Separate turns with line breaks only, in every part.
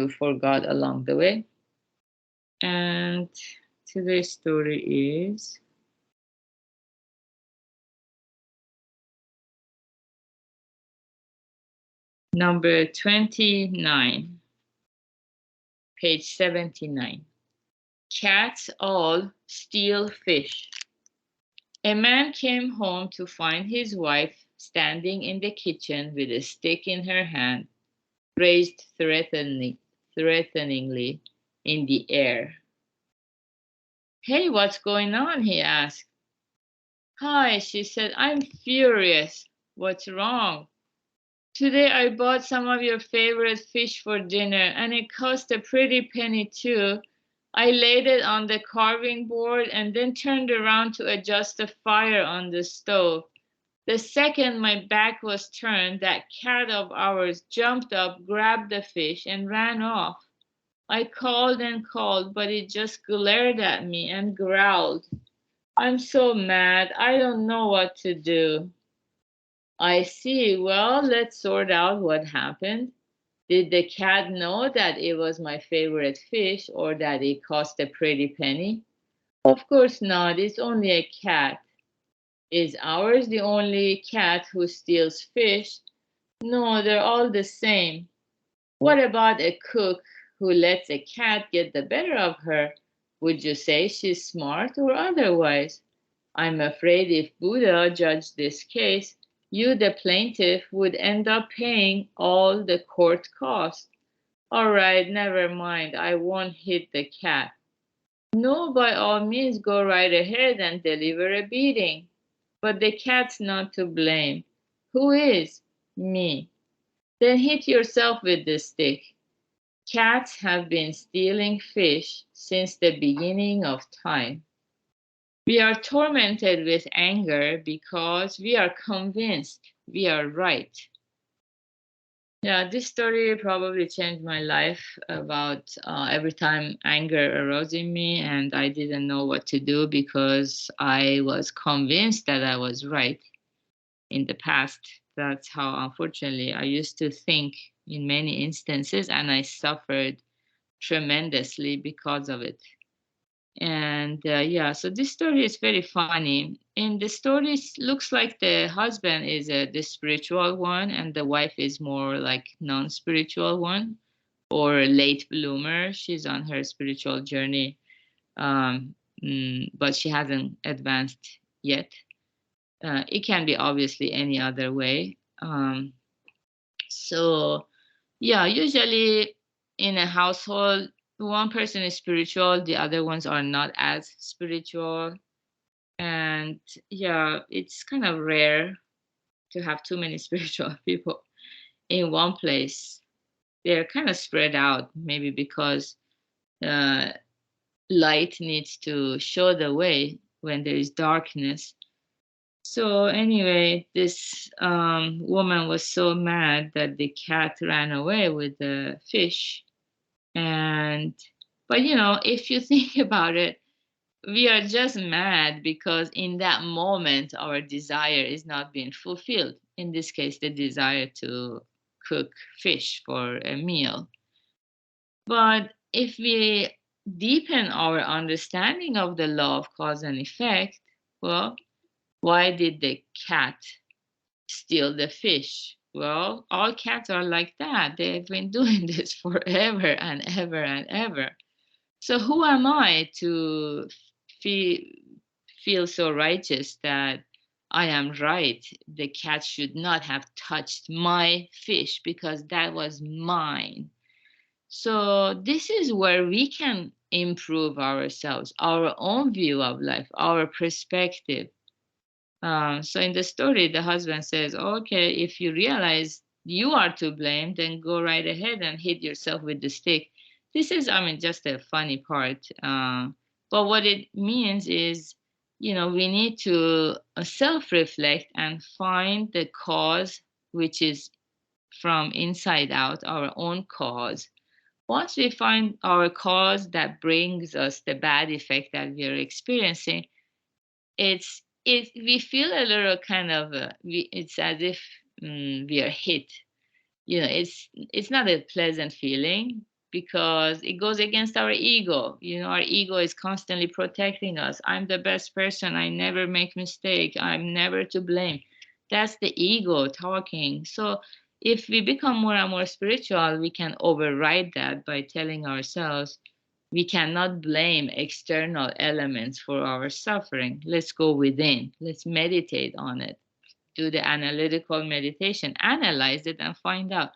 for God along the way. And today's story is number 29, page 79. Cats all steal fish. A man came home to find his wife standing in the kitchen with a stick in her hand, raised threateningly in the air. "Hey, what's going on?" he asked. "Hi," she said, "I'm furious." "What's wrong?" "Today I bought some of your favorite fish for dinner, and it cost a pretty penny too. I laid it on the carving board and then turned around to adjust the fire on the stove. The second my back was turned, that cat of ours jumped up, grabbed the fish, and ran off. I called and called, but it just glared at me and growled. I'm so mad, I don't know what to do." "I see. Well, let's sort out what happened. Did the cat know that it was my favorite fish or that it cost a pretty penny?" "Of course not. It's only a cat." "Is ours the only cat who steals fish?" "No, they're all the same." "What about a cook who lets a cat get the better of her? Would you say she's smart or otherwise?" "I'm afraid if Buddha judged this case, you, the plaintiff, would end up paying all the court costs." "All right, never mind. I won't hit the cat." "No, by all means, go right ahead and deliver a beating." "But the cat's not to blame." "Who is?" "Me." "Then hit yourself with the stick." Cats have been stealing fish since the beginning of time. We are tormented with anger because we are convinced we are right. Yeah, this story probably changed my life about every time anger arose in me and I didn't know what to do because I was convinced that I was right in the past. That's how, unfortunately, I used to think in many instances, and I suffered tremendously because of it. And yeah, so this story is very funny. In the story, looks like the husband is the spiritual one, and the wife is more like non-spiritual one or late bloomer. She's on her spiritual journey, but she hasn't advanced yet. It can be obviously any other way. So yeah, usually in a household, one person is spiritual, the other ones are not as spiritual. And yeah, it's kind of rare to have too many spiritual people in one place. They're kind of spread out, maybe because uh, light needs to show the way when there is darkness. So anyway, this woman was so mad that the cat ran away with the fish. And but if you think about it, we are just mad because in that moment our desire is not being fulfilled. In this case, the desire to cook fish for a meal. But if we deepen our understanding of the law of cause and effect, well, why did the cat steal the fish? Well, all cats are like that. They've been doing this forever and ever and ever. So who am I to feel feel so righteous that I am right? The cat should not have touched my fish because that was mine. So this is where we can improve ourselves, our own view of life, our perspective. So in the story, the husband says, "Okay, if you realize you are to blame, then go right ahead and hit yourself with the stick." This is, I mean, just a funny part. But what it means is, we need to self reflect and find the cause, which is from inside out, our own cause. Once we find our cause that brings us the bad effect that we are experiencing, we feel a little kind of it's as if we are hit. It's not a pleasant feeling because it goes against our ego. You know, our ego is constantly protecting us. I'm the best person. I never make mistake. I'm never to blame. That's the ego talking. So if we become more and more spiritual, we can override that by telling ourselves we cannot blame external elements for our suffering. Let's go within. Let's meditate on it. Do the analytical meditation, analyze it, and find out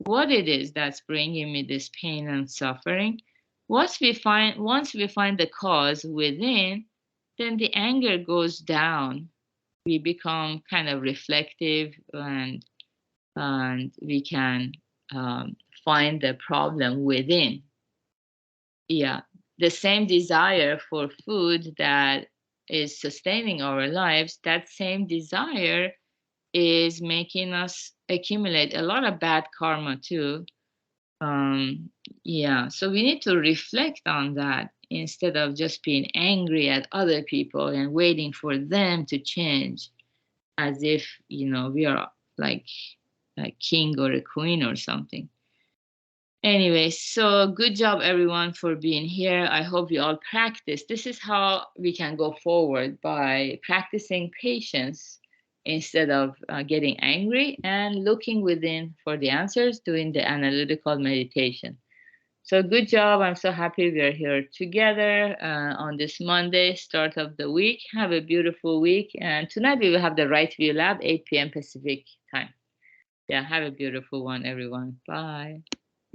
what it is that's bringing me this pain and suffering. Once we find the cause within, then the anger goes down. We become kind of reflective, and we can find the problem within. Yeah, the same desire for food that is sustaining our lives, that same desire is making us accumulate a lot of bad karma too. Yeah, so we need to reflect on that instead of just being angry at other people and waiting for them to change, as if, you know, we are like a king or a queen or something. Anyway, so good job everyone for being here. I hope you all practice. This is how we can go forward, by practicing patience instead of getting angry and looking within for the answers, doing the analytical meditation. So good job. I'm so happy we are here together on this Monday, start of the week. Have a beautiful week. And tonight we will have the Right View Lab, 8 p.m. Pacific time. Yeah, have a beautiful one, everyone. Bye.